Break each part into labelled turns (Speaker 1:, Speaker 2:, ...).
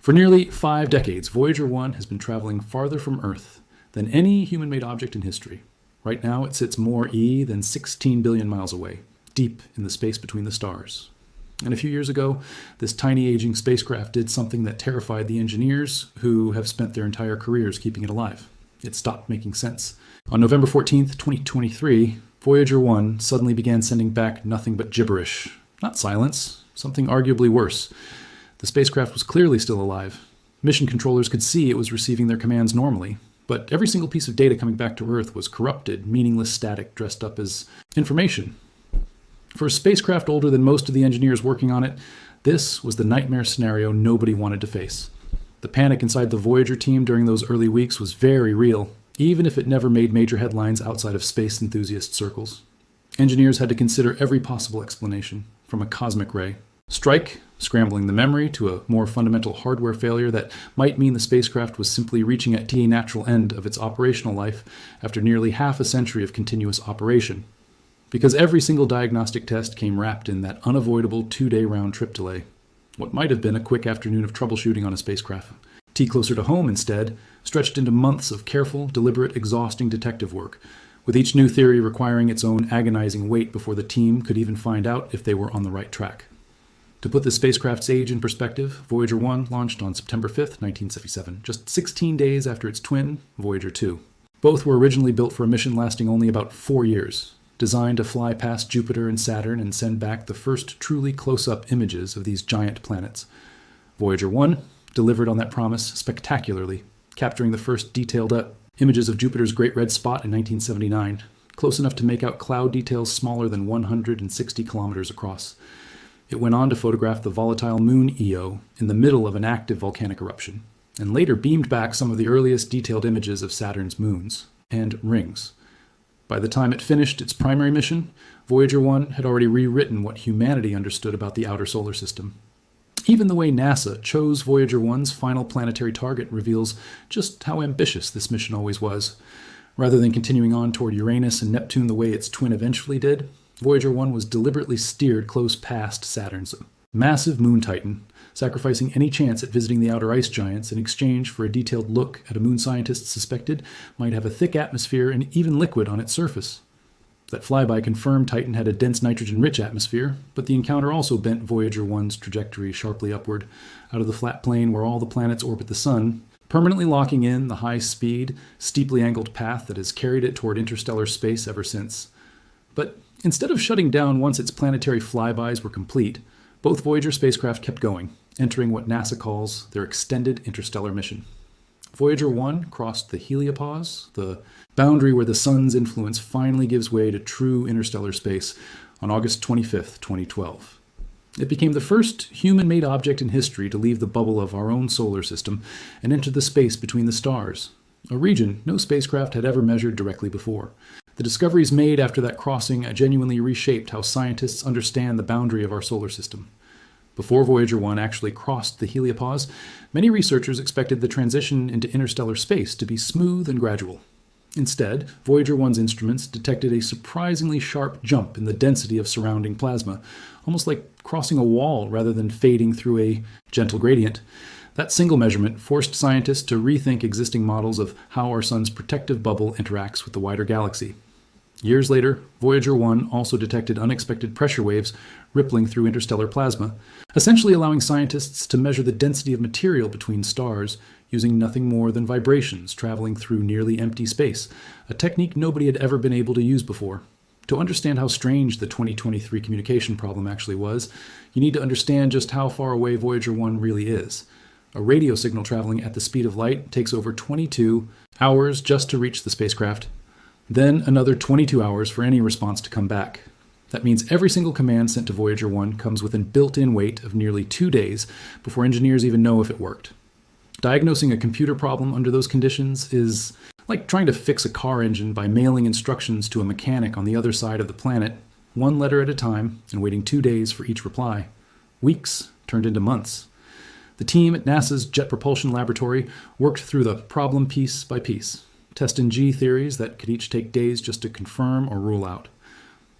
Speaker 1: For nearly 5 decades, Voyager 1 has been traveling farther from Earth than any human-made object in history. Right now, it sits more than 16 billion miles away, deep in the space between the stars. And a few years ago, this tiny aging spacecraft did something that terrified the engineers who have spent their entire careers keeping it alive. It stopped making sense. On November 14th, 2023, Voyager 1 suddenly began sending back nothing but gibberish. Not silence, something arguably worse. The spacecraft was clearly still alive. Mission controllers could see it was receiving their commands normally, but every single piece of data coming back to Earth was corrupted, meaningless static dressed up as information. For a spacecraft older than most of the engineers working on it, this was the nightmare scenario nobody wanted to face. The panic inside the Voyager team during those early weeks was very real, even if it never made major headlines outside of space enthusiast circles. Engineers had to consider every possible explanation, from a cosmic ray strike, scrambling the memory, to a more fundamental hardware failure that might mean the spacecraft was simply reaching at the natural end of its operational life after nearly half a century of continuous operation. Because every single diagnostic test came wrapped in that unavoidable 2-day round trip delay. What might have been a quick afternoon of troubleshooting on a spacecraft, closer to home instead, stretched into months of careful, deliberate, exhausting detective work, with each new theory requiring its own agonizing wait before the team could even find out if they were on the right track. To put the spacecraft's age in perspective, Voyager 1 launched on September 5th, 1977, just 16 days after its twin, Voyager 2. Both were originally built for a mission lasting only about 4 years, designed to fly past Jupiter and Saturn and send back the first truly close-up images of these giant planets. Voyager 1 delivered on that promise spectacularly, capturing the first detailed images of Jupiter's Great Red Spot in 1979, close enough to make out cloud details smaller than 160 kilometers across. It went on to photograph the volatile moon Io in the middle of an active volcanic eruption, and later beamed back some of the earliest detailed images of Saturn's moons and rings. By the time it finished its primary mission, Voyager 1 had already rewritten what humanity understood about the outer solar system. Even the way NASA chose Voyager 1's final planetary target reveals just how ambitious this mission always was. Rather than continuing on toward Uranus and Neptune the way its twin eventually did, Voyager 1 was deliberately steered close past Saturn's massive moon titan, sacrificing any chance at visiting the outer ice giants in exchange for a detailed look at a moon scientists suspected might have a thick atmosphere and even liquid on its surface. That flyby confirmed Titan had a dense nitrogen-rich atmosphere, but the encounter also bent Voyager 1's trajectory sharply upward, out of the flat plane where all the planets orbit the Sun, permanently locking in the high-speed, steeply angled path that has carried it toward interstellar space ever since. But instead of shutting down once its planetary flybys were complete, both Voyager spacecraft kept going, entering what NASA calls their extended interstellar mission. Voyager 1 crossed the heliopause, the boundary where the Sun's influence finally gives way to true interstellar space, on August 25th, 2012. It became the first human-made object in history to leave the bubble of our own solar system and enter the space between the stars, a region no spacecraft had ever measured directly before. The discoveries made after that crossing genuinely reshaped how scientists understand the boundary of our solar system. Before Voyager 1 actually crossed the heliopause, many researchers expected the transition into interstellar space to be smooth and gradual. Instead, Voyager 1's instruments detected a surprisingly sharp jump in the density of surrounding plasma, almost like crossing a wall rather than fading through a gentle gradient. That single measurement forced scientists to rethink existing models of how our Sun's protective bubble interacts with the wider galaxy. Years later, Voyager 1 also detected unexpected pressure waves rippling through interstellar plasma, essentially allowing scientists to measure the density of material between stars using nothing more than vibrations traveling through nearly empty space, a technique nobody had ever been able to use before. To understand how strange the 2023 communication problem actually was, you need to understand just how far away Voyager 1 really is. A radio signal traveling at the speed of light takes over 22 hours just to reach the spacecraft, then another 22 hours for any response to come back. That means every single command sent to Voyager 1 comes within built-in wait of nearly 2 days before engineers even know if it worked. Diagnosing a computer problem under those conditions is like trying to fix a car engine by mailing instructions to a mechanic on the other side of the planet, one letter at a time, and waiting 2 days for each reply. Weeks turned into months. The team at NASA's Jet Propulsion Laboratory worked through the problem piece by piece, testing G theories that could each take days just to confirm or rule out.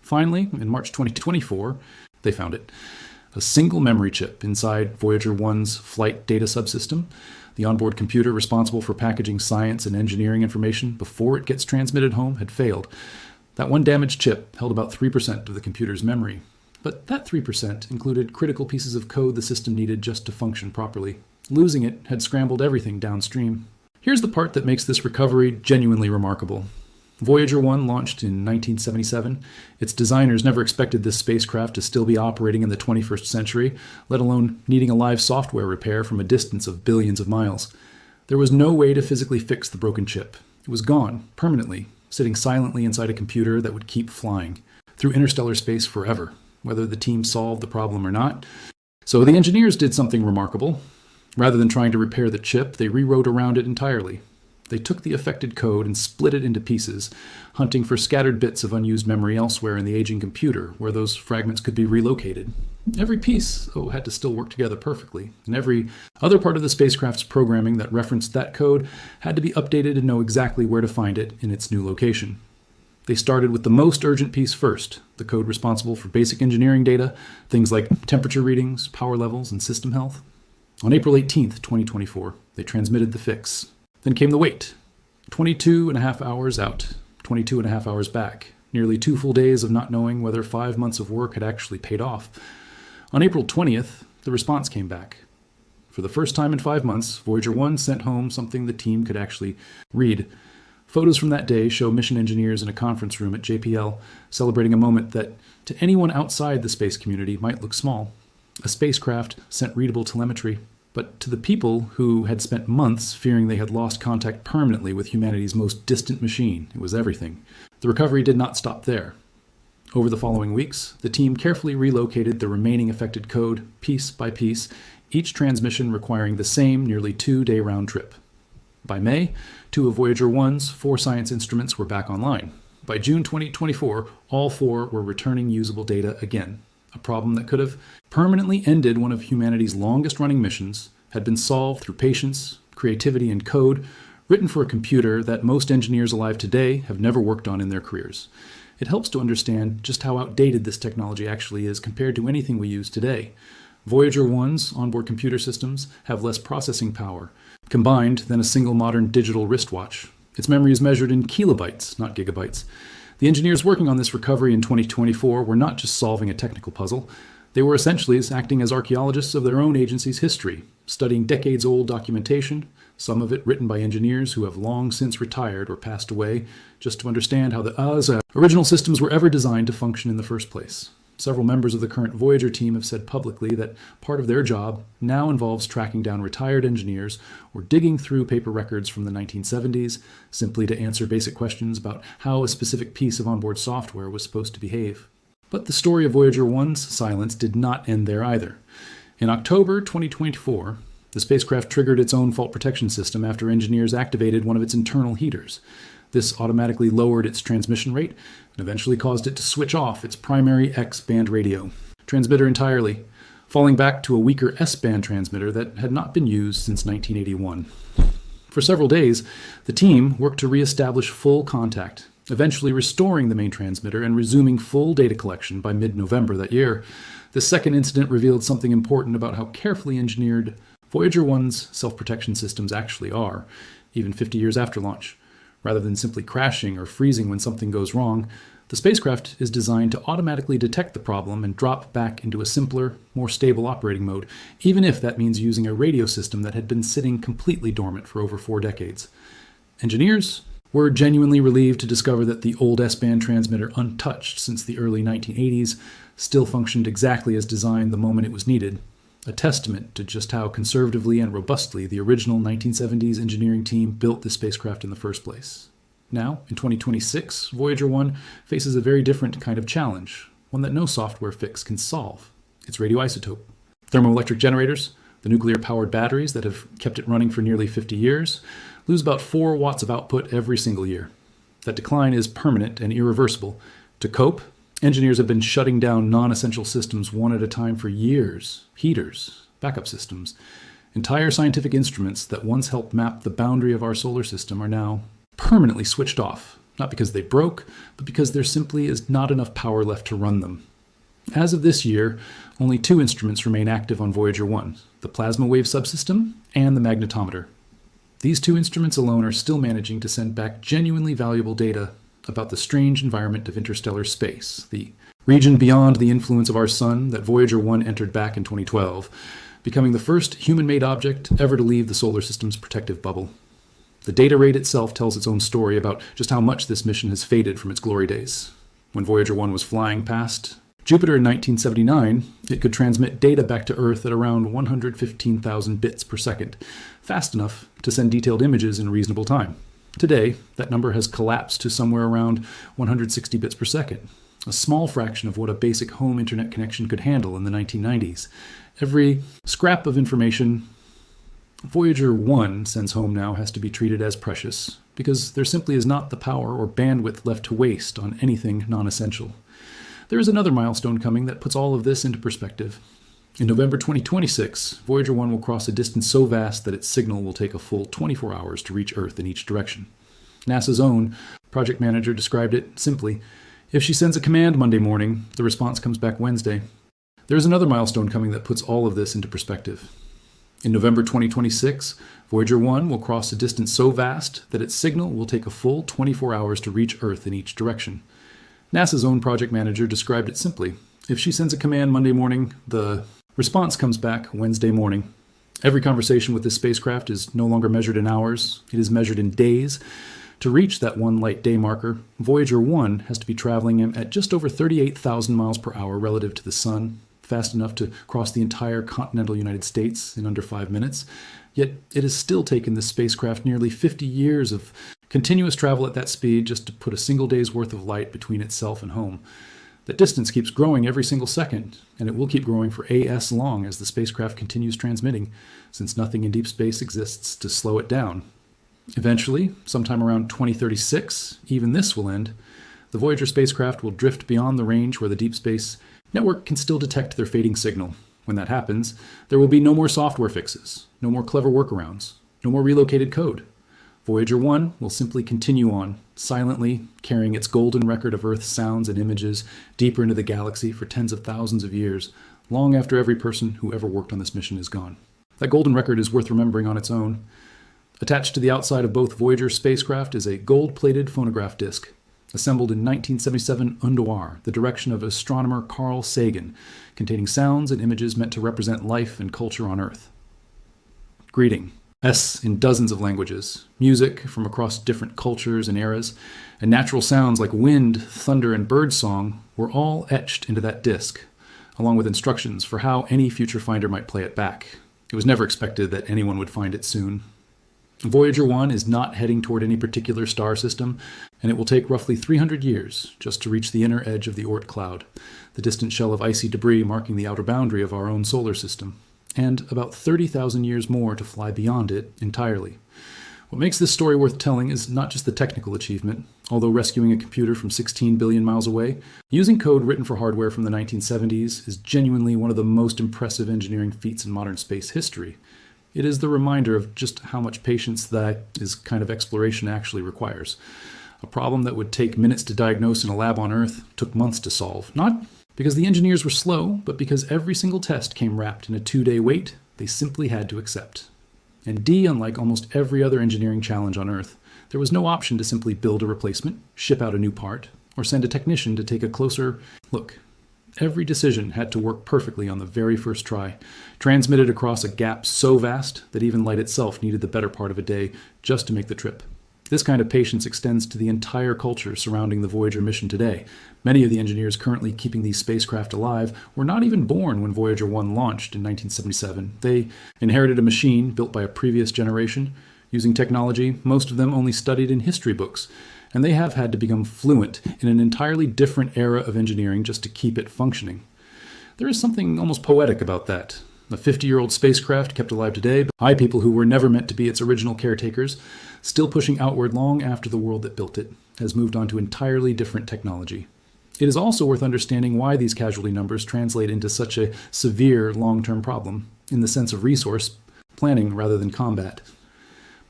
Speaker 1: Finally, in March 2024, they found it. a single memory chip inside Voyager 1's flight data subsystem, the onboard computer responsible for packaging science and engineering information before it gets transmitted home, had failed. That one damaged chip held about 3% of the computer's memory. But that 3% included critical pieces of code the system needed just to function properly. Losing it had scrambled everything downstream. Here's the part that makes this recovery genuinely remarkable. Voyager 1 launched in 1977. Its designers never expected this spacecraft to still be operating in the 21st century, let alone needing a live software repair from a distance of billions of miles. There was no way to physically fix the broken chip. It was gone, permanently, sitting silently inside a computer that would keep flying through interstellar space forever, whether the team solved the problem or not. So the engineers did something remarkable. Rather than trying to repair the chip, they rewrote around it entirely. They took the affected code and split it into pieces, hunting for scattered bits of unused memory elsewhere in the aging computer, where those fragments could be relocated. Every piece, had to still work together perfectly, and every other part of the spacecraft's programming that referenced that code had to be updated and know exactly where to find it in its new location. They started with the most urgent piece first, the code responsible for basic engineering data, things like temperature readings, power levels, and system health. On April 18, 2024, they transmitted the fix. Then came the wait. 22 and a half hours out, 22 and a half hours back. Nearly 2 full days of not knowing whether 5 months of work had actually paid off. On April 20th, the response came back. For the first time in 5 months, Voyager 1 sent home something the team could actually read. Photos from that day show mission engineers in a conference room at JPL celebrating a moment that, to anyone outside the space community, might look small. A spacecraft sent readable telemetry. But to the people who had spent months fearing they had lost contact permanently with humanity's most distant machine, it was everything. The recovery did not stop there. Over the following weeks, the team carefully relocated the remaining affected code piece by piece, each transmission requiring the same nearly 2-day round trip. By May, 2 of Voyager 1's 4 science instruments were back online. By June 2024, all 4 were returning usable data again. A problem that could have permanently ended one of humanity's longest-running missions had been solved through patience, creativity, and code written for a computer that most engineers alive today have never worked on in their careers. It helps to understand just how outdated this technology actually is compared to anything we use today. Voyager 1's onboard computer systems have less processing power, combined, than a single modern digital wristwatch. Its memory is measured in kilobytes, not gigabytes. The engineers working on this recovery in 2024 were not just solving a technical puzzle. They were essentially acting as archaeologists of their own agency's history, studying decades-old documentation, some of it written by engineers who have long since retired or passed away, just to understand how the original systems were ever designed to function in the first place. Several members of the current Voyager team have said publicly that part of their job now involves tracking down retired engineers or digging through paper records from the 1970s simply to answer basic questions about how a specific piece of onboard software was supposed to behave. But the story of Voyager 1's silence did not end there either. In October 2024, the spacecraft triggered its own fault protection system after engineers activated one of its internal heaters. This automatically lowered its transmission rate and eventually caused it to switch off its primary X-band radio transmitter entirely, falling back to a weaker S-band transmitter that had not been used since 1981. For several days, the team worked to reestablish full contact, eventually restoring the main transmitter and resuming full data collection by mid-November that year. This second incident revealed something important about how carefully engineered Voyager 1's self-protection systems actually are, even 50 years after launch. Rather than simply crashing or freezing when something goes wrong, the spacecraft is designed to automatically detect the problem and drop back into a simpler, more stable operating mode, even if that means using a radio system that had been sitting completely dormant for over 4 decades. Engineers were genuinely relieved to discover that the old S-band transmitter, untouched since the early 1980s, still functioned exactly as designed the moment it was needed, a testament to just how conservatively and robustly the original 1970s engineering team built the spacecraft in the first place. Now, in 2026, Voyager 1 faces a very different kind of challenge, one that no software fix can solve. It's radioisotope. Thermoelectric generators, the nuclear-powered batteries that have kept it running for nearly 50 years, lose about 4 watts of output every single year. That decline is permanent and irreversible. To cope, engineers have been shutting down non-essential systems one at a time for years. Heaters, backup systems. Entire scientific instruments that once helped map the boundary of our solar system are now permanently switched off, not because they broke, but because there simply is not enough power left to run them. As of this year, only two instruments remain active on Voyager 1, the plasma wave subsystem and the magnetometer. These two instruments alone are still managing to send back genuinely valuable data about the strange environment of interstellar space, the region beyond the influence of our sun that Voyager 1 entered back in 2012, becoming the first human-made object ever to leave the solar system's protective bubble. The data rate itself tells its own story about just how much this mission has faded from its glory days. When Voyager 1 was flying past Jupiter in 1979, it could transmit data back to Earth at around 115,000 bits per second, fast enough to send detailed images in a reasonable time. Today, that number has collapsed to somewhere around 160 bits per second, a small fraction of what a basic home internet connection could handle in the 1990s. Every scrap of information Voyager 1 sends home now has to be treated as precious, because there simply is not the power or bandwidth left to waste on anything non-essential. There is another milestone coming that puts all of this into perspective. In November 2026, Voyager 1 will cross a distance so vast that its signal will take a full 24 hours to reach Earth in each direction. NASA's own project manager described it simply: if she sends a command Monday morning, the response comes back Wednesday. There is another milestone coming that puts all of this into perspective. In November 2026, Voyager 1 will cross a distance so vast that its signal will take a full 24 hours to reach Earth in each direction. NASA's own project manager described it simply: if she sends a command Monday morning, the response comes back Wednesday morning. Every conversation with this spacecraft is no longer measured in hours, it is measured in days. To reach that one light day marker, Voyager 1 has to be traveling at just over 38,000 miles per hour relative to the Sun, fast enough to cross the entire continental United States in under 5 minutes. Yet it has still taken this spacecraft nearly 50 years of continuous travel at that speed just to put a single day's worth of light between itself and home. That distance keeps growing every single second, and it will keep growing for AS long as the spacecraft continues transmitting, since nothing in deep space exists to slow it down. Eventually, sometime around 2036, even this will end. The Voyager spacecraft will drift beyond the range where the deep space network can still detect their fading signal. When that happens, there will be no more software fixes, no more clever workarounds, no more relocated code. Voyager 1 will simply continue on, silently carrying its golden record of Earth's sounds and images deeper into the galaxy for tens of thousands of years, long after every person who ever worked on this mission is gone. That golden record is worth remembering on its own. Attached to the outside of both Voyager spacecraft is a gold-plated phonograph disc, assembled in 1977 under the direction of astronomer Carl Sagan, containing sounds and images meant to represent life and culture on Earth. Greeting. S in dozens of languages, music from across different cultures and eras, and natural sounds like wind, thunder, and bird song were all etched into that disc, along with instructions for how any future finder might play it back. It was never expected that anyone would find it soon. Voyager 1 is not heading toward any particular star system, and it will take roughly 300 years just to reach the inner edge of the Oort cloud, the distant shell of icy debris marking the outer boundary of our own solar system, and about 30,000 years more to fly beyond it entirely. What makes this story worth telling is not just the technical achievement. Although rescuing a computer from 16 billion miles away, using code written for hardware from the 1970s is genuinely one of the most impressive engineering feats in modern space history. It is the reminder of just how much patience that this kind of exploration actually requires. A problem that would take minutes to diagnose in a lab on Earth took months to solve, not because the engineers were slow, but because every single test came wrapped in a 2-day wait they simply had to accept. And D, unlike almost every other engineering challenge on Earth, there was no option to simply build a replacement, ship out a new part, or send a technician to take a closer look. Every decision had to work perfectly on the very first try, transmitted across a gap so vast that even light itself needed the better part of a day just to make the trip. This kind of patience extends to the entire culture surrounding the Voyager mission today. Many of the engineers currently keeping these spacecraft alive were not even born when Voyager 1 launched in 1977. They inherited a machine built by a previous generation, using technology most of them only studied in history books, and they have had to become fluent in an entirely different era of engineering just to keep it functioning. There is something almost poetic about that. A 50-year-old spacecraft kept alive today by people who were never meant to be its original caretakers, still pushing outward long after the world that built it has moved on to entirely different technology. It is also worth understanding why these casualty numbers translate into such a severe long-term problem, in the sense of resource planning rather than combat.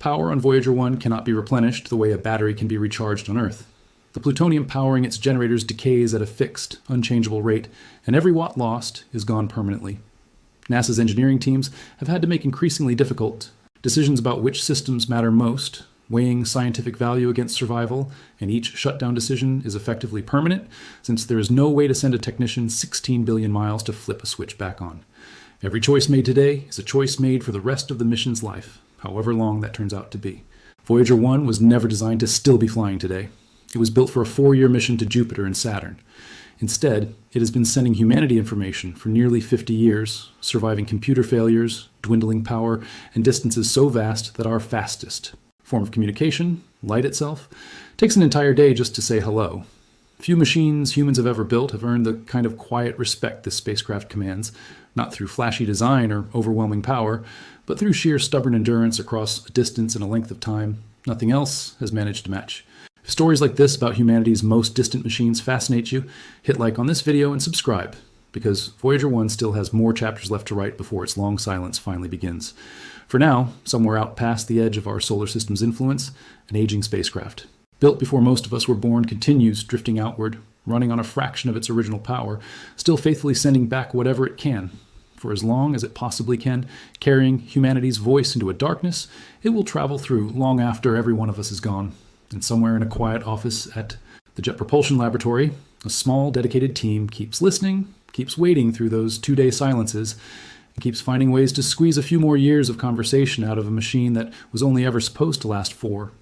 Speaker 1: Power on Voyager 1 cannot be replenished the way a battery can be recharged on Earth. The plutonium powering its generators decays at a fixed, unchangeable rate, and every watt lost is gone permanently. NASA's engineering teams have had to make increasingly difficult decisions about which systems matter most, weighing scientific value against survival, and each shutdown decision is effectively permanent, since there is no way to send a technician 16 billion miles to flip a switch back on. Every choice made today is a choice made for the rest of the mission's life, however long that turns out to be. Voyager 1 was never designed to still be flying today. It was built for a 4-year mission to Jupiter and Saturn. Instead, it has been sending humanity information for nearly 50 years, surviving computer failures, dwindling power, and distances so vast that our fastest form of communication, light itself, takes an entire day just to say hello. Few machines humans have ever built have earned the kind of quiet respect this spacecraft commands, not through flashy design or overwhelming power, but through sheer stubborn endurance across a distance and a length of time nothing else has managed to match. If stories like this about humanity's most distant machines fascinate you, hit like on this video and subscribe, because Voyager 1 still has more chapters left to write before its long silence finally begins. For now, somewhere out past the edge of our solar system's influence, an aging spacecraft, built before most of us were born, continues drifting outward, running on a fraction of its original power, still faithfully sending back whatever it can. For as long as it possibly can, carrying humanity's voice into a darkness it will travel through long after every one of us is gone. And somewhere in a quiet office at the Jet Propulsion Laboratory, a small, dedicated team keeps listening, keeps waiting through those 2-day silences, and keeps finding ways to squeeze a few more years of conversation out of a machine that was only ever supposed to last 4.